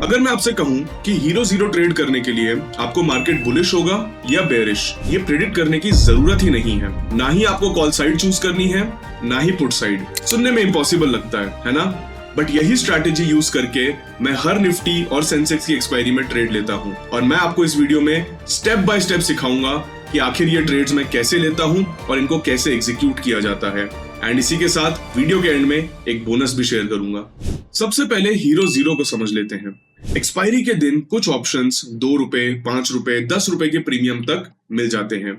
अगर मैं आपसे कहूं कि हीरो जीरो ट्रेड करने के लिए आपको मार्केट बुलिश होगा या बेरिश, ये प्रेडिक्ट करने की जरूरत ही नहीं है। ना ही आपको कॉल साइड चूज करनी है, ना ही पुट साइड। सुनने में इम्पॉसिबल लगता है ना? बट यही स्ट्रैटेजी यूज करके मैं हर निफ्टी और सेंसेक्स की एक्सपायरी में ट्रेड लेता हूँ, और मैं आपको इस वीडियो में स्टेप बाय स्टेप सिखाऊंगा कि आखिर ये ट्रेड्स मैं कैसे लेता हूँ और इनको कैसे एग्जीक्यूट किया जाता है। एंड इसी के साथ वीडियो के एंड में एक बोनस भी शेयर करूंगा। सबसे पहले हीरो जीरो को समझ लेते हैं। एक्सपायरी के दिन कुछ ऑप्शंस 2 रुपए, 5 रुपए, 10 रुपए के प्रीमियम तक मिल जाते हैं।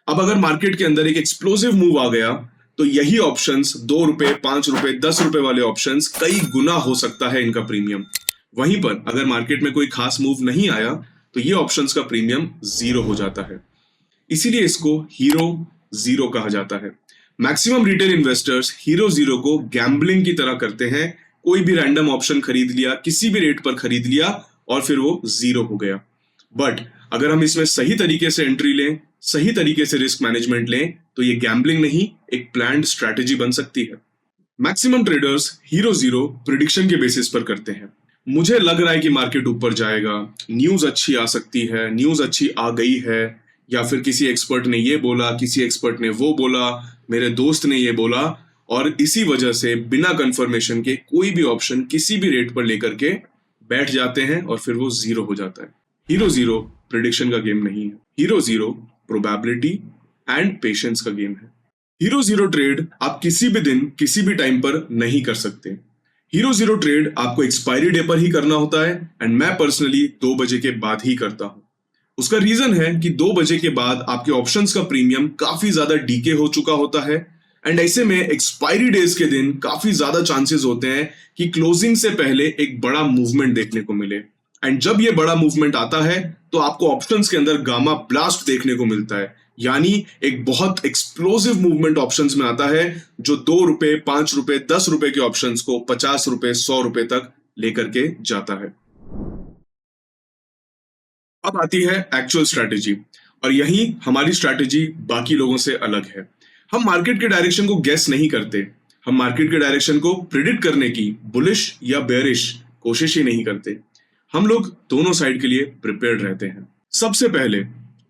अब अगर मार्केट के अंदर एक एक्सप्लोसिव मूव आ गया तो यही ऑप्शंस 2 रुपए, 5 रुपए, 10 रुपए वाले ऑप्शंस कई गुना हो सकता है इनका प्रीमियम। वहीं पर अगर मार्केट में कोई खास मूव नहीं आया तो ये ऑप्शंस का प्रीमियम 0 हो जाता है। इसीलिए इसको हीरो जीरो कहा जाता है। Maximum retail investors hero zero को गैम्बलिंग की तरह करते हैं। कोई भी रैंडम ऑप्शन खरीद लिया, किसी भी रेट पर खरीद लिया और फिर वो 0 हो गया। बट अगर हम इसमें सही तरीके से एंट्री लें, सही तरीके से रिस्क मैनेजमेंट लें, तो ये गैम्बलिंग नहीं, एक प्लान्ड स्ट्रैटेजी बन सकती है। Maximum traders hero zero prediction के बेसिस पर करते हैं। मुझे लग रहा है कि मार्केट ऊपर जाएगा, न्यूज अच्छी आ सकती है, न्यूज अच्छी आ गई है, या फिर किसी एक्सपर्ट ने ये बोला, किसी एक्सपर्ट ने वो बोला, मेरे दोस्त ने ये बोला, और इसी वजह से बिना कंफर्मेशन के कोई भी ऑप्शन किसी भी रेट पर लेकर के बैठ जाते हैं और फिर वो 0 हो जाता है। हीरो जीरो प्रिडिक्शन का गेम नहीं है। Hero zero probability and patience का गेम है। हीरो जीरो ट्रेड आप किसी भी दिन, किसी भी टाइम पर नहीं कर सकते। हीरो जीरो ट्रेड आपको एक्सपायरी डे पर ही करना होता है, एंड मैं पर्सनली 2 बजे के बाद ही करता हूं। उसका रीजन है कि 2 बजे के बाद आपके ऑप्शंस का प्रीमियम काफी ज्यादा डीके हो चुका होता है, एंड ऐसे में एक्सपायरी डेज के दिन काफी ज्यादा चांसेस होते हैं कि क्लोजिंग से पहले एक बड़ा मूवमेंट देखने को मिले। एंड जब ये बड़ा मूवमेंट आता है तो आपको ऑप्शंस के अंदर गामा ब्लास्ट देखने को मिलता है, यानी एक बहुत एक्सप्लोसिव मूवमेंट ऑप्शंस में आता है जो 2 रुपए, 5 रुपए, 10 रुपए के ऑप्शंस को 50 रुपए, 100 रुपए तक लेकर के जाता है। अब आती है एक्चुअल स्ट्रैटेजी, और यही हमारी स्ट्रैटेजी बाकी लोगों से अलग है। हम मार्केट के डायरेक्शन को गेस नहीं करते, हम मार्केट के डायरेक्शन को प्रिडिक्ट करने की बुलिश या बेरिश कोशिश ही नहीं करते। हम लोग दोनों साइड के लिए प्रिपेयर्ड रहते हैं। सबसे पहले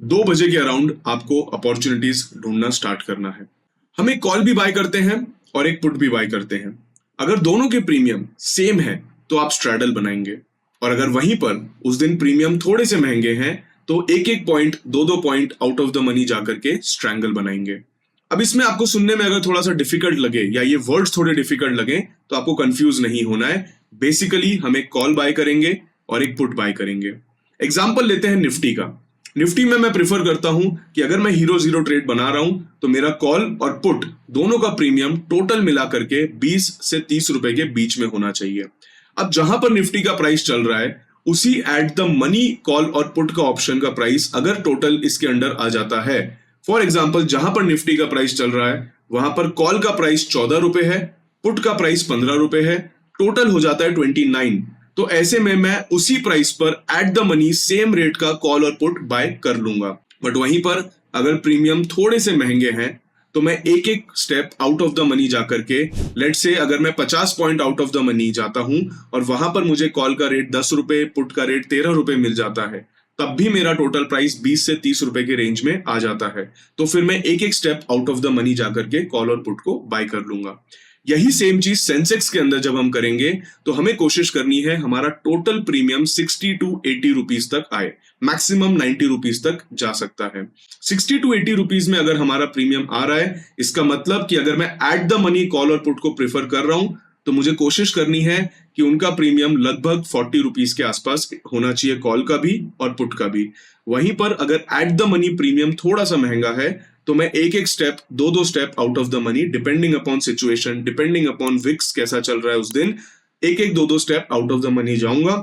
2 बजे के अराउंड आपको अपॉर्चुनिटीज ढूंढना स्टार्ट करना है। हम एक कॉल भी बाय करते हैं और एक पुट भी बाय करते हैं। अगर दोनों के प्रीमियम सेम है तो आप स्ट्रैडल बनाएंगे, और अगर वहीं पर उस दिन प्रीमियम थोड़े से महंगे हैं तो एक एक point, 2-2 point out of the money जाकर के स्ट्रैंगल बनाएंगे। अब इसमें आपको सुनने में अगर थोड़ा सा डिफिकल्ट लगे या ये वर्ड्स थोड़े डिफिकल्ट लगे तो आपको कंफ्यूज नहीं होना है। बेसिकली हम एक कॉल बाय करेंगे और एक पुट बाय करेंगे। एग्जांपल लेते हैं निफ्टी का। निफ्टी में मैं प्रिफर करता हूं कि अगर मैं हीरो जीरो ट्रेड बना रहा हूं तो मेरा कॉल और पुट दोनों का प्रीमियम टोटल मिला करके 20 से 30 रुपए के बीच में होना चाहिए। अब जहां पर निफ्टी का प्राइस चल रहा है उसी एट द मनी कॉल और पुट का ऑप्शन का प्राइस अगर टोटल इसके अंडर आ जाता है, फॉर एग्जांपल जहां पर निफ्टी का प्राइस चल रहा है वहां पर कॉल का प्राइस 14 रुपए है, पुट का प्राइस 15 रुपए है, टोटल हो जाता है 29। तो ऐसे में मैं उसी प्राइस पर at the money same rate का कॉल और पुट बाय कर लूंगा। बट वहीं पर अगर प्रीमियम थोड़े से महंगे हैं तो मैं एक एक step out of the money जाकर के, लेट्स से अगर मैं 50 point out of the money जाता हूं और वहां पर मुझे कॉल का रेट 10 रुपए, पुट का रेट 13 रुपए मिल जाता है, तब भी मेरा टोटल प्राइस 20 से 30 रुपए के रेंज में आ जाता है। तो फिर मैं एक एक step out of the money जाकर के कॉल और पुट को बाय कर लूंगा। यही सेम चीज सेंसेक्स के अंदर जब हम करेंगे तो हमें कोशिश करनी है हमारा टोटल प्रीमियम 60 टू 80 रुपीज तक आए, मैक्सिमम 90 रुपीज तक जा सकता है। 60 टू 80 रुपीज में अगर हमारा प्रीमियम आ रहा है, इसका मतलब कि अगर मैं एट द मनी कॉल और पुट को प्रेफर कर रहा हूं तो मुझे कोशिश करनी है कि उनका प्रीमियम लगभग 40 रुपीज के आसपास होना चाहिए, कॉल का भी और पुट का भी। वहीं पर अगर एट द मनी प्रीमियम थोड़ा सा महंगा है तो मैं एक एक step, 2-2 step out of the money, depending upon situation, depending upon VIX कैसा चल रहा है उस दिन, एक एक 2-2 step out of the money जाऊंगा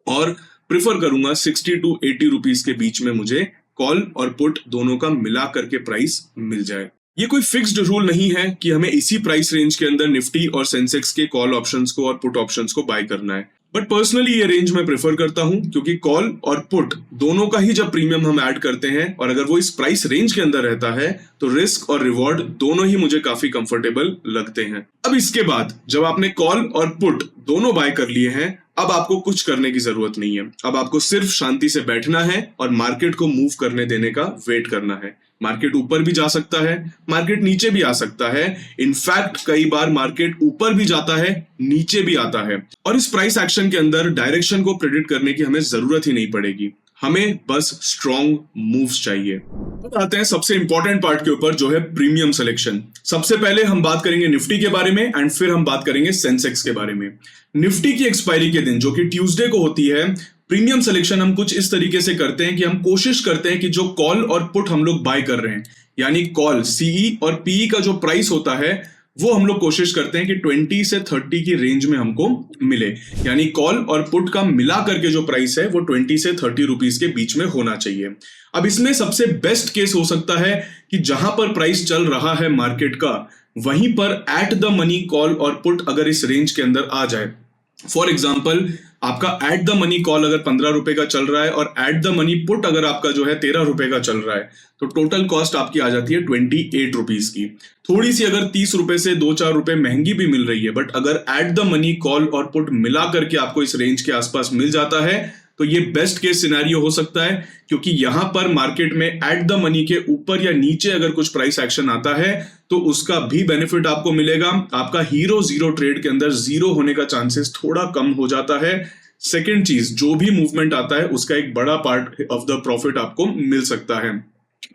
और प्रिफर करूंगा 60 टू 80 रुपीज के बीच में मुझे कॉल और पुट दोनों का मिला करके प्राइस मिल जाए। ये कोई फिक्स्ड रूल नहीं है कि हमें इसी प्राइस रेंज के अंदर निफ्टी और सेंसेक्स के कॉल ऑप्शंस को और पुट ऑप्शंस को बाय करना है, बट पर्सनली ये रेंज मैं प्रेफर करता हूं क्योंकि कॉल और पुट दोनों का ही जब प्रीमियम हम ऐड करते हैं और अगर वो इस प्राइस रेंज के अंदर रहता है तो रिस्क और रिवॉर्ड दोनों ही मुझे काफी कंफर्टेबल लगते हैं। अब इसके बाद जब आपने कॉल और पुट दोनों बाय कर लिए हैं अब आपको कुछ करने की जरूरत नहीं है, अब आपको सिर्फ शांति से बैठना है और मार्केट को मूव करने देने का वेट करना है। मार्केट ऊपर भी जा सकता है, मार्केट नीचे भी आ सकता है, इनफैक्ट कई बार मार्केट ऊपर भी जाता है, नीचे भी आता है। और इस प्राइस एक्शन के अंदर डायरेक्शन को प्रेडिक्ट करने की हमें जरूरत ही नहीं पड़ेगी, हमें बस स्ट्रॉन्ग मूव्स चाहिए। अब आते हैं सबसे इंपॉर्टेंट पार्ट के ऊपर, जो है प्रीमियम सिलेक्शन। सबसे पहले हम बात करेंगे निफ्टी के बारे में एंड फिर हम बात करेंगे सेंसेक्स के बारे में। निफ्टी की एक्सपायरी के दिन, जो कि ट्यूसडे को होती है, प्रीमियम सिलेक्शन हम कुछ इस तरीके से करते हैं कि हम कोशिश करते हैं कि जो कॉल और पुट हम लोग बाय कर रहे हैं, यानी कॉल सीई और पीई का जो प्राइस होता है, वो हम लोग कोशिश करते हैं कि 20 से 30 की रेंज में हमको मिले। यानी कॉल और पुट का मिला करके जो प्राइस है वो 20 से 30 रुपीस के बीच में होना चाहिए। अब इसमें सबसे बेस्ट केस हो सकता है कि जहां पर प्राइस चल रहा है मार्केट का, वहीं पर एट द मनी कॉल और पुट अगर इस रेंज के अंदर आ जाए। फॉर एग्जाम्पल, आपका एट द मनी कॉल अगर 15 रुपए का चल रहा है और एट द मनी पुट अगर आपका जो है 13 रुपए का चल रहा है, तो टोटल कॉस्ट आपकी आ जाती है 28 रुपीस की। थोड़ी सी अगर 30 रुपए से 2-4 रुपए महंगी भी मिल रही है, बट अगर एट द मनी कॉल और पुट मिला करके आपको इस रेंज के आसपास मिल जाता है, तो ये बेस्ट केस सिनेरियो हो सकता है, क्योंकि यहां पर मार्केट में एट द मनी के ऊपर या नीचे अगर कुछ प्राइस एक्शन आता है तो उसका भी बेनिफिट आपको मिलेगा। आपका हीरो जीरो ट्रेड के अंदर जीरो होने का चांसेस थोड़ा कम हो जाता है। सेकेंड चीज, जो भी मूवमेंट आता है उसका एक बड़ा पार्ट ऑफ द प्रॉफिट आपको मिल सकता है।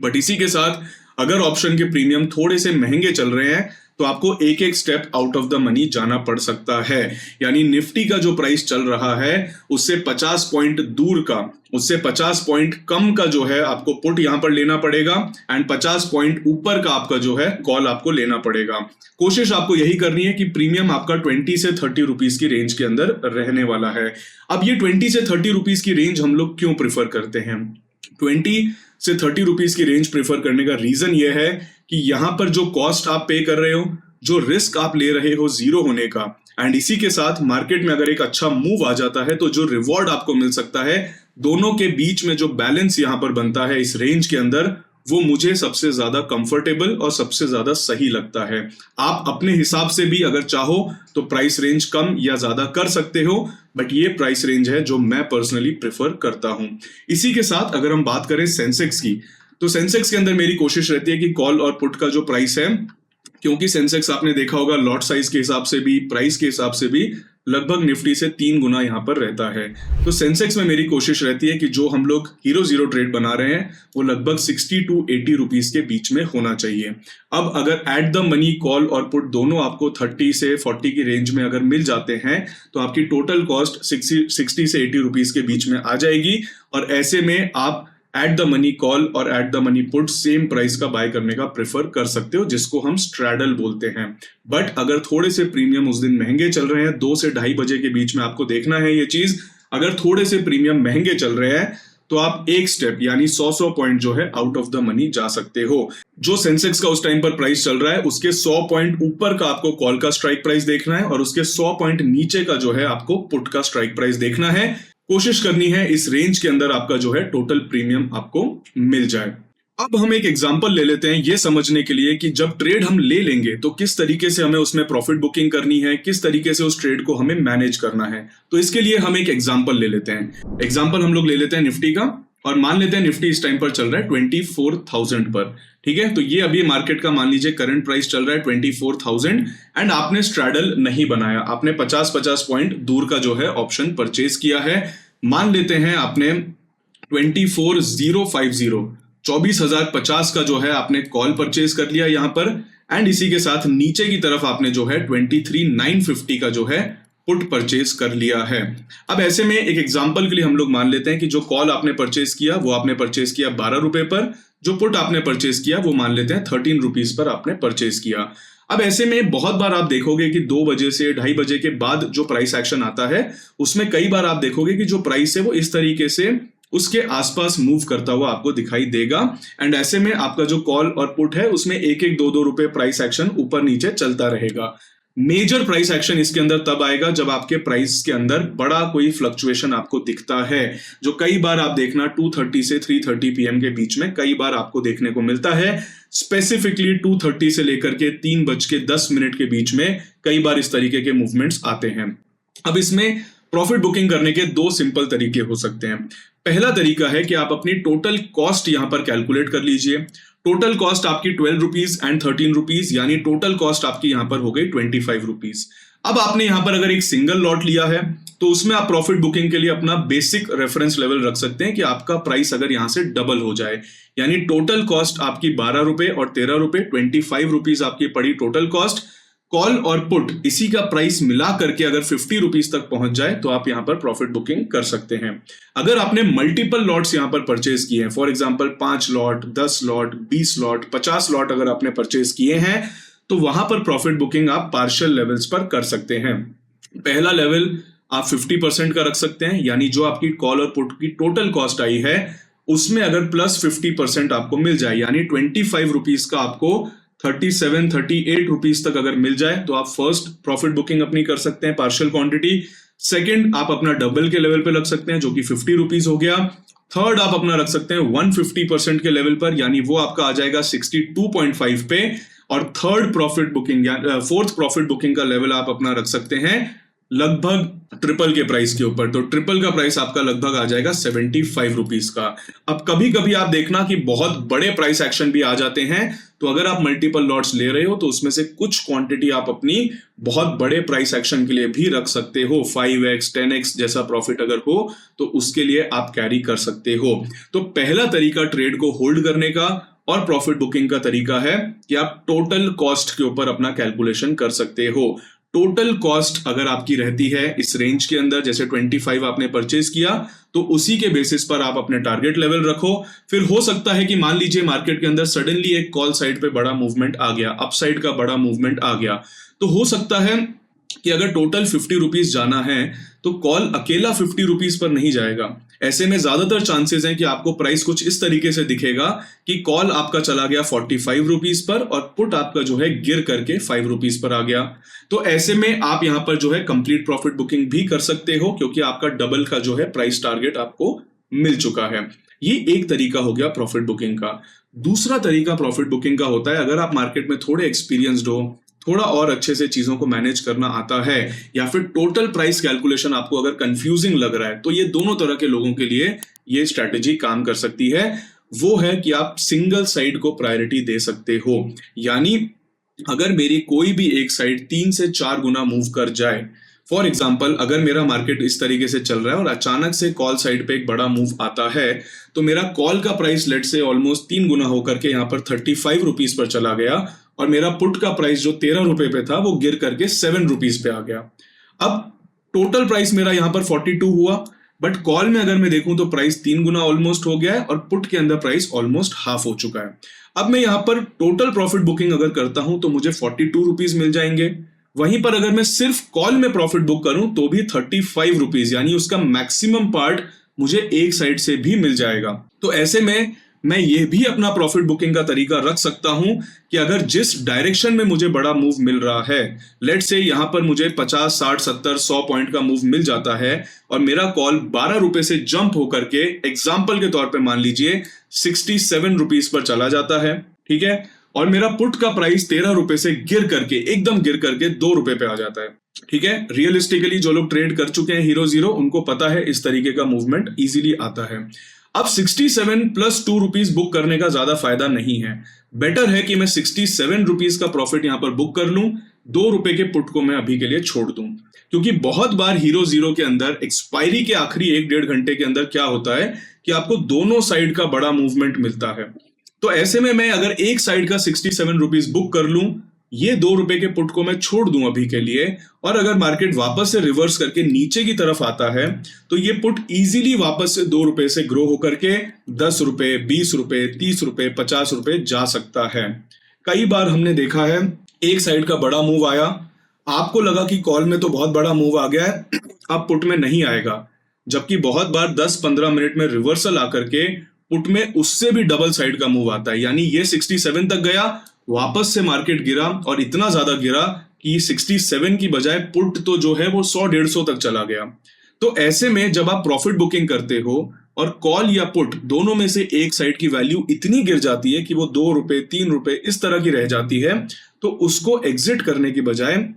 बट इसी के साथ अगर ऑप्शन के प्रीमियम थोड़े से महंगे चल रहे हैं, तो आपको एक एक step out of the money जाना पड़ सकता है। यानी निफ्टी का जो प्राइस चल रहा है उससे 50 पॉइंट दूर का, उससे 50 पॉइंट कम का जो है आपको पुट यहां पर लेना पड़ेगा एंड 50 पॉइंट ऊपर का आपका जो है कॉल आपको लेना पड़ेगा। कोशिश आपको यही करनी है कि प्रीमियम आपका 20 से 30 रुपीस की रेंज के अंदर रहने वाला है। अब ये 20 से 30 रुपीस की रेंज हम लोग क्यों प्रिफर करते हैं? 20 से 30 रुपीस की रेंज प्रेफर करने का रीजन ये है कि यहां पर जो कॉस्ट आप पे कर रहे हो, जो रिस्क आप ले रहे हो जीरो होने का, एंड इसी के साथ मार्केट में अगर एक अच्छा मूव आ जाता है तो जो रिवॉर्ड आपको मिल सकता है, दोनों के बीच में जो बैलेंस यहां पर बनता है इस रेंज के अंदर, वो मुझे सबसे ज्यादा कंफर्टेबल और सबसे ज्यादा सही लगता है। आप अपने हिसाब से भी अगर चाहो तो प्राइस रेंज कम या ज्यादा कर सकते हो, बट ये प्राइस रेंज है जो मैं पर्सनली प्रेफर करता हूं। इसी के साथ अगर हम बात करें सेंसेक्स की, तो सेंसेक्स के अंदर मेरी कोशिश रहती है कि कॉल और पुट का जो प्राइस है, क्योंकि सेंसेक्स आपने देखा होगा लॉट साइज के हिसाब से भी, प्राइस के हिसाब से भी लगभग निफ्टी से 3 गुना यहां पर रहता है। तो सेंसेक्स में मेरी कोशिश रहती है कि जो हम लोग हीरो जीरो ट्रेड बना रहे हैं वो लगभग 60 टू 80 रुपीस के बीच में होना चाहिए। अब अगर एट द मनी कॉल और पुट दोनों आपको 30 से 40 की रेंज में अगर मिल जाते हैं, तो आपकी टोटल कॉस्ट 60 से 80 रुपीस के बीच में आ जाएगी। और ऐसे में आप एट द मनी कॉल और at the money put same price का बाय करने का प्रेफर कर सकते हो, जिसको हम स्ट्रैडल बोलते हैं। बट अगर थोड़े से प्रीमियम उस दिन महंगे चल रहे हैं, 2 से 2:30 बजे के बीच में आपको देखना है ये चीज, अगर थोड़े से प्रीमियम महंगे चल रहे हैं तो आप एक स्टेप यानी 100 पॉइंट जो है आउट ऑफ द मनी जा सकते हो। जो सेंसेक्स का उस टाइम पर प्राइस चल रहा है उसके 100 पॉइंट ऊपर का आपको कॉल का स्ट्राइक प्राइस देखना है और उसके 100 पॉइंट नीचे का जो है आपको पुट का स्ट्राइक प्राइस देखना है। कोशिश करनी है इस रेंज के अंदर आपका जो है टोटल प्रीमियम आपको मिल जाए। अब हम एक एग्जांपल ले लेते हैं ये समझने के लिए कि जब ट्रेड हम ले लेंगे तो किस तरीके से हमें उसमें प्रॉफिट बुकिंग करनी है, किस तरीके से उस ट्रेड को हमें मैनेज करना है। तो इसके लिए हम एक एग्जांपल ले लेते हैं। एग्जांपल हम लोग ले लेते हैं निफ्टी का, और मान लेते हैं निफ्टी इस टाइम पर चल रहा है 24,000 पर। ठीक है, तो ये अभी मार्केट का मान लीजिए करंट प्राइस चल रहा है 24,000 एंड आपने स्ट्रैडल नहीं बनाया, आपने 50-50 पॉइंट दूर का जो है ऑप्शन परचेज किया है। मान लेते हैं आपने 24,050 24,050 का जो है आपने कॉल परचेज कर लिया यहां पर, एंड इसी के साथ नीचे की तरफ आपने जो है 23,950 का जो है पुट परचेज कर लिया है। अब ऐसे में एक एग्जांपल के लिए हम लोग मान लेते हैं कि जो कॉल आपने परचेज किया वो आपने परचेज किया 12 रुपए पर, जो पुट आपने परचेज किया वो मान लेते हैं 13 रुपीज पर आपने परचेज किया। अब ऐसे में बहुत बार आप देखोगे कि 2 बजे से 2:30 बजे के बाद जो प्राइस एक्शन आता है उसमें कई बार आप देखोगे कि जो प्राइस है वो इस तरीके से उसके आसपास मूव करता हुआ आपको दिखाई देगा, एंड ऐसे में आपका जो कॉल और पुट है उसमें 1-1, 2-2 रुपए प्राइस एक्शन ऊपर नीचे चलता रहेगा। मेजर प्राइस एक्शन इसके अंदर तब आएगा जब आपके प्राइस के अंदर बड़ा कोई फ्लक्चुएशन आपको दिखता है, जो कई बार आप देखना 2:30 से 3:30 PM के बीच में कई बार आपको देखने को मिलता है। स्पेसिफिकली 2:30 से लेकर के 3:10 के बीच में कई बार इस तरीके के मूवमेंट्स आते हैं। अब इसमें प्रॉफिट बुकिंग करने के दो सिंपल तरीके हो सकते हैं। पहला तरीका है कि आप अपनी टोटल कॉस्ट यहां पर कैलकुलेट कर लीजिए। टोटल कॉस्ट आपकी 12 रुपीज एंड 13 रुपीज, यानी टोटल कॉस्ट आपकी यहां पर हो गई 25 रुपीज। अब आपने यहां पर अगर एक सिंगल लॉट लिया है तो उसमें आप प्रॉफिट बुकिंग के लिए अपना बेसिक रेफरेंस लेवल रख सकते हैं कि आपका प्राइस अगर यहां से डबल हो जाए, यानी टोटल कॉस्ट आपकी 12 रुपए और 13 रुपए, 25 रुपीज आपकी पड़ी टोटल कॉस्ट। कॉल और पुट इसी का प्राइस मिला करके अगर 50 रुपीज तक पहुंच जाए तो आप यहां पर प्रॉफिट बुकिंग कर सकते हैं। अगर आपने मल्टीपल लॉट्स यहां पर परचेज किए हैं, for example 5 lot, 10 lot, 20 lot, 50 lot अगर आपने परचेज किए हैं तो वहां पर प्रॉफिट बुकिंग आप पार्शियल लेवल्स पर कर सकते हैं। पहला लेवल आप 50% का रख सकते हैं, यानी जो आपकी कॉल और पुट की टोटल कॉस्ट आई है उसमें अगर प्लस 50% आपको मिल जाए, यानी 25 रुपीज का आपको 37, 38 रुपीज तक अगर मिल जाए तो आप फर्स्ट प्रॉफिट बुकिंग अपनी कर सकते हैं पार्शियल क्वांटिटी। सेकंड आप अपना डबल के लेवल पे रख सकते हैं जो कि 50 रुपीज हो गया। थर्ड आप अपना रख सकते हैं 150% के लेवल पर, यानी वो आपका आ जाएगा 62.5 पे। और थर्ड प्रॉफिट बुकिंग या फोर्थ प्रॉफिट बुकिंग का लेवल आप अपना रख सकते हैं लगभग ट्रिपल के प्राइस के ऊपर, तो ट्रिपल का प्राइस आपका लगभग आ जाएगा 75 रुपीज का। अब कभी कभी आप देखना कि बहुत बड़े प्राइस एक्शन भी आ जाते हैं, तो अगर आप मल्टीपल लॉट्स ले रहे हो तो उसमें से कुछ क्वांटिटी आप अपनी बहुत बड़े प्राइस एक्शन के लिए भी रख सकते हो। 5x 10x जैसा प्रॉफिट अगर हो तो उसके लिए आप कैरी कर सकते हो। तो पहला तरीका ट्रेड को होल्ड करने का और प्रॉफिट बुकिंग का तरीका है कि आप टोटल कॉस्ट के ऊपर अपना कैलकुलेशन कर सकते हो। टोटल कॉस्ट अगर आपकी रहती है इस रेंज के अंदर, जैसे 25 आपने परचेज किया, तो उसी के बेसिस पर आप अपने टारगेट लेवल रखो। फिर हो सकता है कि मान लीजिए मार्केट के अंदर सडनली एक कॉल साइड पे बड़ा मूवमेंट आ गया, अपसाइड का बड़ा मूवमेंट आ गया, तो हो सकता है कि अगर टोटल 50 रुपीज जाना है तो कॉल अकेला 50 रुपीज पर नहीं जाएगा। ऐसे में ज्यादातर चांसेस हैं कि आपको प्राइस कुछ इस तरीके से दिखेगा कि कॉल आपका चला गया 45 रुपीज पर और पुट आपका जो है गिर करके 5 रुपीज पर आ गया। तो ऐसे में आप यहां पर जो है कंप्लीट प्रॉफिट बुकिंग भी कर सकते हो, क्योंकि आपका डबल का जो है प्राइस टारगेट आपको मिल चुका है। ये एक तरीका हो गया प्रॉफिट बुकिंग का। दूसरा तरीका प्रॉफिट बुकिंग का होता है, अगर आप मार्केट में थोड़े एक्सपीरियंस्ड हो, थोड़ा और अच्छे से चीजों को मैनेज करना आता है, या फिर टोटल प्राइस कैलकुलेशन आपको अगर कंफ्यूजिंग लग रहा है, तो ये दोनों तरह के लोगों के लिए ये स्ट्रैटेजी काम कर सकती है। वो है कि आप सिंगल साइड को प्रायोरिटी दे सकते हो, यानी अगर मेरी कोई भी एक साइड 3 से 4 गुना मूव कर जाए, फॉर एग्जाम्पल अगर मेरा मार्केट इस तरीके से चल रहा है और अचानक से कॉल साइड पे एक बड़ा मूव आता है, तो मेरा कॉल का प्राइस लेट से ऑलमोस्ट 3 गुना होकर के यहाँ पर 35 रुपीज पर चला गया और मेरा पुट का प्राइस जो 13 रुपए पे था वो गिर करके 7 रुपीज पे आ गया। अब टोटल प्राइस मेरा यहाँ पर 42 हुआ, बट कॉल में अगर मैं देखूं तो प्राइस 3 गुना ऑलमोस्ट हो गया है और पुट के अंदर प्राइस ऑलमोस्ट हाफ हो चुका है। अब मैं यहाँ पर टोटल प्रॉफिट बुकिंग अगर करता हूं तो मुझे 42 रुपीज मिल जाएंगे। वहीं पर अगर मैं सिर्फ कॉल में प्रॉफिट बुक करूं तो भी 35 रुपीज, यानी उसका मैक्सिमम पार्ट मुझे एक साइड से भी मिल जाएगा। तो ऐसे में मैं ये भी अपना प्रॉफिट बुकिंग का तरीका रख सकता हूं कि अगर जिस डायरेक्शन में मुझे बड़ा मूव मिल रहा है, लेट से यहां पर मुझे 50, 60, 70, 100 पॉइंट का मूव मिल जाता है और मेरा कॉल 12 रुपए से जंप होकर के एग्जाम्पल के तौर पे मान लीजिए 67 रुपीज पर चला जाता है, ठीक है, और मेरा पुट का प्राइस 13 रुपए से गिर करके एकदम गिर करके 2 रुपए पे आ जाता है, ठीक है। रियलिस्टिकली जो लोग ट्रेड कर चुके हैं हीरो जीरो, उनको पता है इस तरीके का मूवमेंट इजीली आता है। अब 67 प्लस 2 रुपीज बुक करने का ज्यादा फायदा नहीं है। बेटर है कि मैं 67 रुपीज का प्रॉफिट यहां पर बुक कर लूं, 2 रुपए के पुट को मैं अभी के लिए छोड़ दूं, क्योंकि बहुत बार हीरो जीरो के अंदर एक्सपायरी के आखिरी 1-1.5 घंटे के अंदर क्या होता है कि आपको दोनों साइड का बड़ा मूवमेंट मिलता है। तो ऐसे में मैं अगर एक साइड का 67 रुपीज बुक कर लूं, ये 2 रुपए के पुट को मैं छोड़ दूं अभी के लिए, और अगर मार्केट वापस से रिवर्स करके नीचे की तरफ आता है तो ये पुट इजीली वापस से 2 रुपए से ग्रो होकर के 10 रुपए, 20 रुपए, 30 रुपए, 50 रुपए जा सकता है। कई बार हमने देखा है एक साइड का बड़ा मूव आया, आपको लगा कि कॉल में तो बहुत बड़ा मूव आ गया है, अब पुट में नहीं आएगा, जबकि बहुत बार 10-15 मिनट में रिवर्सल आकर के पुट में उससे भी डबल साइड का मूव आता है, यानी ये 67 तक गया, वापस से मार्केट गिरा और इतना ज्यादा गिरा कि 67 की बजाय पुट तो जो है वो 100-150 तक चला गया। तो ऐसे में जब आप प्रॉफिट बुकिंग करते हो और कॉल या पुट दोनों में से एक साइड की वैल्यू इतनी गिर जाती है कि वो 2 रुपए, 3 रुपए इस तरह की रह जाती है, तो उसको एग्जिट करने की बजाय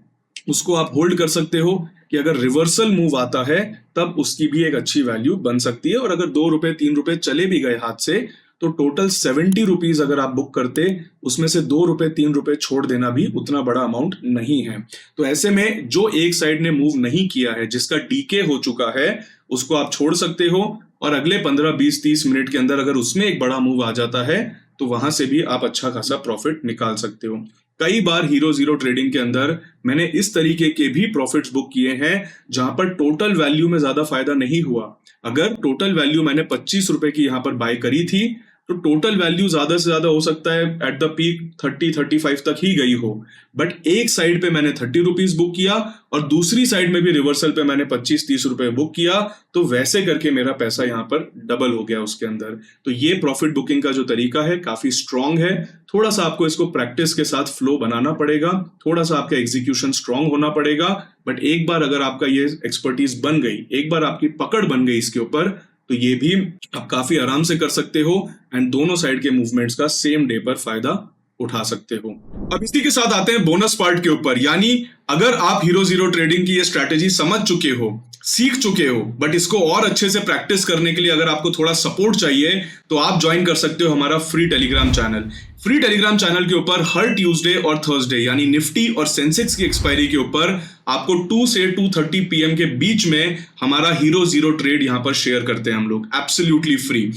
उसको आप होल्ड कर सकते हो, कि अगर रिवर्सल मूव आता है तब उसकी भी एक अच्छी वैल्यू बन सकती है, और अगर 2 रुपए 3 रुपए चले भी गए हाथ से तो टोटल 70 रुपीज अगर आप बुक करते, उसमें से 2 रुपए 3 रुपए छोड़ देना भी उतना बड़ा अमाउंट नहीं है। तो ऐसे में जो एक साइड ने मूव नहीं किया है, जिसका डीके हो चुका है, उसको आप छोड़ सकते हो, और अगले 15 20 30 मिनट के अंदर अगर उसमें एक बड़ा मूव आ जाता है तो वहां से भी आप अच्छा खासा प्रॉफिट निकाल सकते हो। कई बार हीरो जीरो ट्रेडिंग के अंदर मैंने इस तरीके के भी प्रॉफिट्स बुक किए हैं जहां पर टोटल वैल्यू में ज्यादा फायदा नहीं हुआ। अगर टोटल वैल्यू मैंने 25 रुपए की यहां पर बाय करी थी तो टोटल वैल्यू ज्यादा से ज्यादा हो सकता है एट द पीक 30-35 तक ही गई हो, बट एक साइड पे मैंने 30 रुपीज बुक किया और दूसरी साइड में भी रिवर्सल पे मैंने 25-30 रुपए बुक किया, तो वैसे करके मेरा पैसा यहाँ पर डबल हो गया उसके अंदर। तो ये प्रॉफिट बुकिंग का जो तरीका है काफी स्ट्रांग है। थोड़ा सा आपको इसको प्रैक्टिस के साथ फ्लो बनाना पड़ेगा, थोड़ा सा आपका एग्जीक्यूशन स्ट्रांग होना पड़ेगा, बट एक बार अगर आपका ये एक्सपर्टीज बन गई, एक बार आपकी पकड़ बन गई इसके ऊपर, तो ये भी आप काफी आराम से कर सकते हो एंड दोनों साइड के मूवमेंट्स का सेम डे पर फायदा उठा सकते हो। अब इसी के साथ आते हैं बोनस पार्ट के ऊपर, यानी अगर आप हीरो जीरो ट्रेडिंग की ये स्ट्रैटेजी समझ चुके हो, सीख चुके हो, बट इसको और अच्छे से प्रैक्टिस करने के लिए अगर आपको थोड़ा सपोर्ट चाहिए तो आप ज्वाइन कर सकते हो हमारा free Telegram channel. Free Telegram channel के ऊपर हर ट्यूसडे और थर्सडे यानी निफ्टी और सेंसेक्स की एक्सपायरी के ऊपर आपको 2 से 2:30 PM के बीच में हमारा हीरो जीरो ट्रेड यहां पर शेयर करते हैं हम लोग, एब्सोल्युटली फ्री।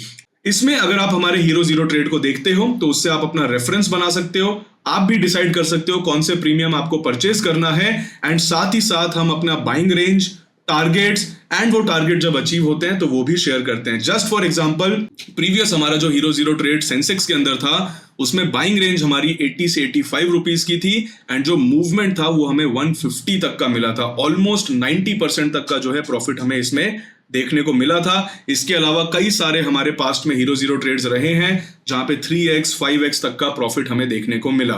इसमें अगर आप हमारे हीरो जीरो ट्रेड को देखते हो तो उससे आप अपना रेफरेंस बना सकते हो, आप भी डिसाइड कर सकते हो कौन से प्रीमियम आपको परचेज करना है, एंड साथ ही साथ हम अपना बाइंग रेंज, टारगेट्स एंड वो टारगेट जब अचीव होते हैं तो वो भी शेयर करते हैं। जस्ट फॉर एग्जांपल, प्रीवियस हमारा जो हीरो जीरो ट्रेड सेंसेक्स के अंदर था उसमें बाइंग रेंज हमारी 80 से 85 रुपीज की थी, एंड जो मूवमेंट था वो हमें 150 तक का मिला था। ऑलमोस्ट 90% तक का जो है प्रॉफिट हमें इसमें देखने को मिला था। इसके अलावा कई सारे हमारे पास्ट में हीरो जीरो ट्रेड्स रहे हैं जहां पे 3x 5x तक का प्रॉफिट हमें देखने को मिला।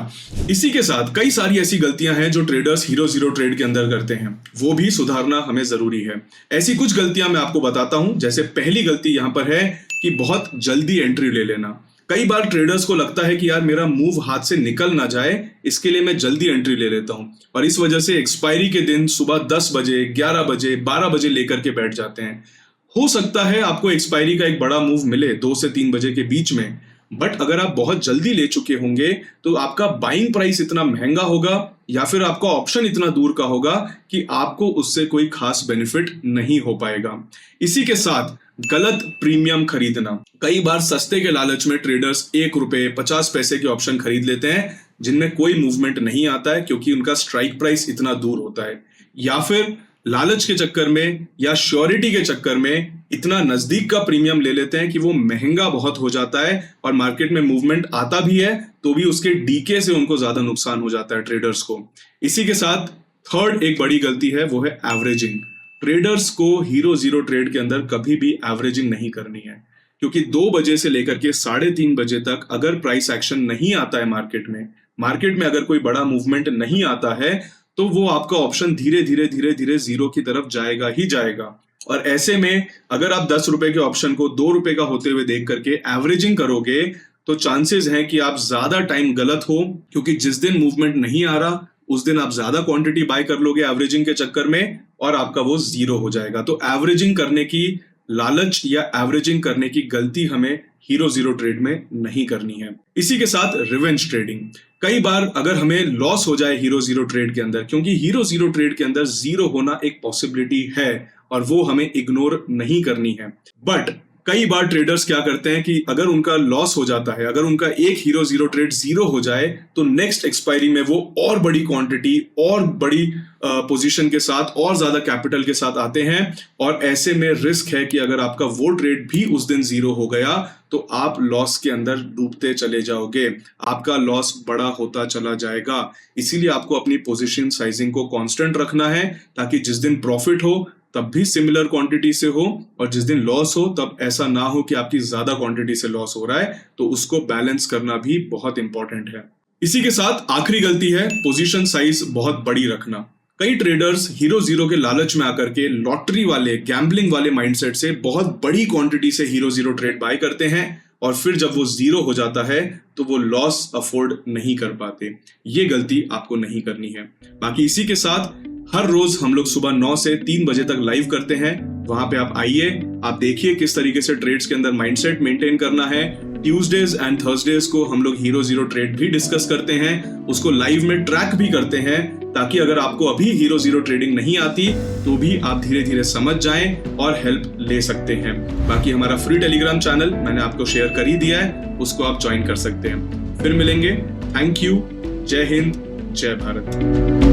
इसी के साथ कई सारी ऐसी गलतियां हैं जो ट्रेडर्स हीरो जीरो ट्रेड के अंदर करते हैं, वो भी सुधारना हमें जरूरी है। ऐसी कुछ गलतियां मैं आपको बताता हूं। जैसे पहली गलती यहां पर है कि बहुत जल्दी एंट्री ले लेना। कई बार ट्रेडर्स को लगता है कि यार मेरा मूव हाथ से निकल ना जाए, इसके लिए मैं जल्दी एंट्री ले लेता हूं, और इस वजह से एक्सपायरी के दिन सुबह 10 बजे 11 बजे 12 बजे लेकर के बैठ जाते हैं। हो सकता है आपको एक्सपायरी का एक बड़ा मूव मिले 2 से 3 बजे के बीच में, बट अगर आप बहुत जल्दी ले चुके होंगे तो आपका बाइंग प्राइस इतना महंगा होगा या फिर आपका ऑप्शन इतना दूर का होगा कि आपको उससे कोई खास बेनिफिट नहीं हो पाएगा। इसी के साथ गलत प्रीमियम खरीदना। कई बार सस्ते के लालच में ट्रेडर्स 1 रुपए 50 पैसे के ऑप्शन खरीद लेते हैं जिनमें कोई मूवमेंट नहीं आता है क्योंकि उनका स्ट्राइक प्राइस इतना दूर होता है, या फिर लालच के चक्कर में या श्योरिटी के चक्कर में इतना नजदीक का प्रीमियम ले लेते हैं कि वो महंगा बहुत हो जाता है और मार्केट में मूवमेंट आता भी है तो भी उसके डीके से उनको ज्यादा नुकसान हो जाता है ट्रेडर्स को। इसी के साथ थर्ड एक बड़ी गलती है, वो है एवरेजिंग। ट्रेडर्स को हीरो जीरो ट्रेड के अंदर कभी भी एवरेजिंग नहीं करनी है, क्योंकि 2 बजे से लेकर के 3:30 बजे तक अगर प्राइस एक्शन नहीं आता है मार्केट में अगर कोई बड़ा मूवमेंट नहीं आता है तो वो आपका ऑप्शन धीरे धीरे जीरो की तरफ जाएगा ही जाएगा। और ऐसे में अगर आप 10 रुपए के ऑप्शन को 2 रुपए का होते हुए देख करके एवरेजिंग करोगे तो चांसेस हैं कि आप ज्यादा टाइम गलत हो, क्योंकि जिस दिन मूवमेंट नहीं आ रहा उस दिन आप ज्यादा क्वांटिटी बाय कर लोगे एवरेजिंग के चक्कर में और आपका वो जीरो हो जाएगा। तो एवरेजिंग करने की लालच या एवरेजिंग करने की गलती हमें हीरो जीरो ट्रेड में नहीं करनी है। इसी के साथ रिवेंज ट्रेडिंग। कई बार अगर हमें लॉस हो जाए हीरो जीरो ट्रेड के अंदर, क्योंकि हीरो जीरो ट्रेड के अंदर जीरो होना एक पॉसिबिलिटी है और वो हमें इग्नोर नहीं करनी है, बट कई बार ट्रेडर्स क्या करते हैं कि अगर उनका लॉस हो जाता है, अगर उनका एक हीरो जीरो ट्रेड जीरो हो जाए तो नेक्स्ट एक्सपायरी में वो और बड़ी क्वांटिटी और बड़ी पोजीशन के साथ और ज्यादा कैपिटल के साथ आते हैं, और ऐसे में रिस्क है कि अगर आपका वो ट्रेड भी उस दिन जीरो हो गया तो आप लॉस के अंदर डूबते चले जाओगे, आपका लॉस बड़ा होता चला जाएगा। इसीलिए आपको अपनी पोजीशन साइजिंग को कांस्टेंट रखना है ताकि जिस दिन प्रॉफिट हो तब भी सिमिलर क्वांटिटी से हो, और जिस दिन लॉस हो तब ऐसा ना हो कि आपकी ज्यादा क्वांटिटी से लॉस हो रहा है, तो उसको बैलेंस करना भी बहुत इंपॉर्टेंट है। इसी के साथ आखिरी गलती है पोजीशन साइज बहुत बड़ी रखना। कई ट्रेडर्स हीरो जीरो के लालच में आकर के लॉटरी वाले गैम्बलिंग वाले माइंडसेट से बहुत बड़ी क्वांटिटी से हीरो जीरो ट्रेड बाय करते हैं, और फिर जब वो जीरो हो जाता है तो वो लॉस अफोर्ड नहीं कर पाते। ये गलती आपको नहीं करनी है। बाकी इसी के साथ हर रोज हम लोग सुबह 9 से 3 बजे तक लाइव करते हैं। वहां पे आप आइए, आप देखिए किस तरीके से ट्रेड्स के अंदर माइंडसेट मेंटेन करना है। ट्यूसडेज एंड थर्सडेज को हम लोग हीरो जीरो ट्रेड भी डिस्कस करते हैं, उसको लाइव में ट्रैक भी करते हैं, ताकि अगर आपको अभी हीरो जीरो ट्रेडिंग नहीं आती तो भी आप धीरे धीरे समझ जाएं और हेल्प ले सकते हैं। बाकी हमारा फ्री टेलीग्राम चैनल मैंने आपको शेयर कर ही दिया है, उसको आप ज्वाइन कर सकते हैं। फिर मिलेंगे। Thank you. जय हिंद, जय भारत।